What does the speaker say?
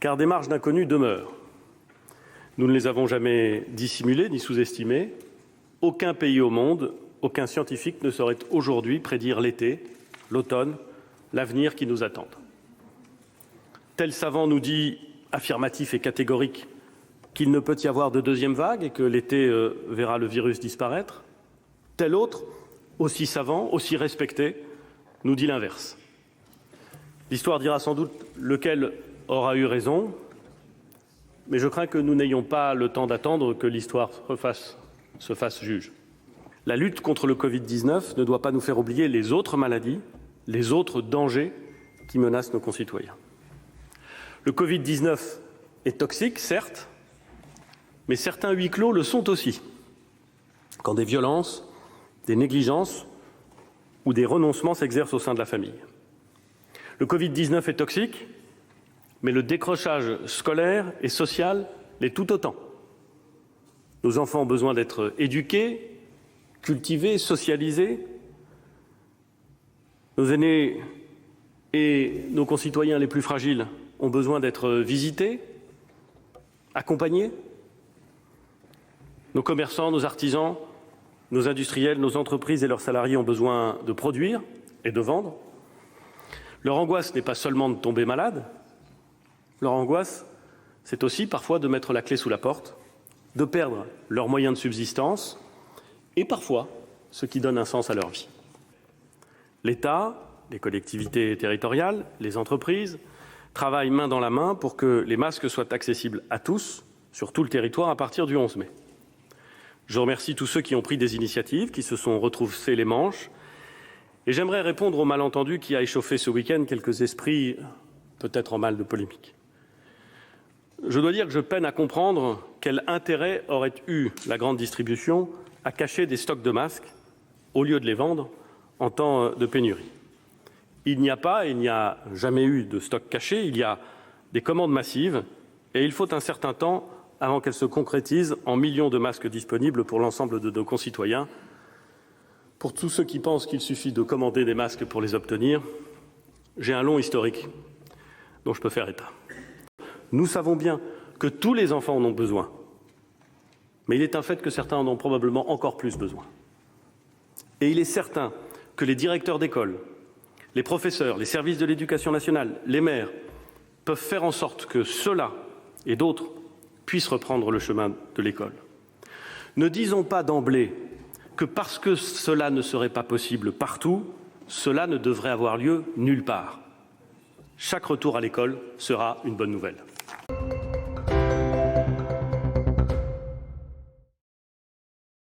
car des marges d'inconnu demeurent. Nous ne les avons jamais dissimulées ni sous-estimées. Aucun pays au monde, aucun scientifique ne saurait aujourd'hui prédire l'été, l'automne, l'avenir qui nous attendent. Tel savant nous dit, affirmatif et catégorique, qu'il ne peut y avoir de deuxième vague et que l'été verra le virus disparaître. Tel autre, aussi savant, aussi respecté, nous dit l'inverse. L'histoire dira sans doute lequel aura eu raison, mais je crains que nous n'ayons pas le temps d'attendre que l'histoire se fasse juge. La lutte contre le Covid-19 ne doit pas nous faire oublier les autres maladies, les autres dangers qui menacent nos concitoyens. Le Covid-19 est toxique, certes, mais certains huis clos le sont aussi, quand des violences, des négligences ou des renoncements s'exercent au sein de la famille. Le Covid-19 est toxique, mais le décrochage scolaire et social l'est tout autant. Nos enfants ont besoin d'être éduqués, cultivés, socialisés. Nos aînés et nos concitoyens les plus fragiles ont besoin d'être visités, accompagnés. Nos commerçants, nos artisans, nos industriels, nos entreprises et leurs salariés ont besoin de produire et de vendre. Leur angoisse n'est pas seulement de tomber malade. Leur angoisse, c'est aussi parfois de mettre la clé sous la porte, de perdre leurs moyens de subsistance et parfois ce qui donne un sens à leur vie. L'État, les collectivités territoriales, les entreprises travaillent main dans la main pour que les masques soient accessibles à tous, sur tout le territoire, à partir du 11 mai. Je remercie tous ceux qui ont pris des initiatives, qui se sont retroussés les manches. Et j'aimerais répondre au malentendu qui a échauffé ce week-end quelques esprits, peut-être en mal de polémique. Je dois dire que je peine à comprendre quel intérêt aurait eu la grande distribution à cacher des stocks de masques au lieu de les vendre en temps de pénurie. Il n'y a jamais eu de stock caché, il y a des commandes massives et il faut un certain temps avant qu'elles se concrétisent en millions de masques disponibles pour l'ensemble de nos concitoyens. Pour tous ceux qui pensent qu'il suffit de commander des masques pour les obtenir, j'ai un long historique dont je peux faire état. Nous savons bien que tous les enfants en ont besoin, mais il est un fait que certains en ont probablement encore plus besoin. Et il est certain que les directeurs d'école, les professeurs, les services de l'éducation nationale, les maires peuvent faire en sorte que ceux-là et d'autres puissent reprendre le chemin de l'école. Ne disons pas d'emblée que parce que cela ne serait pas possible partout, cela ne devrait avoir lieu nulle part. Chaque retour à l'école sera une bonne nouvelle.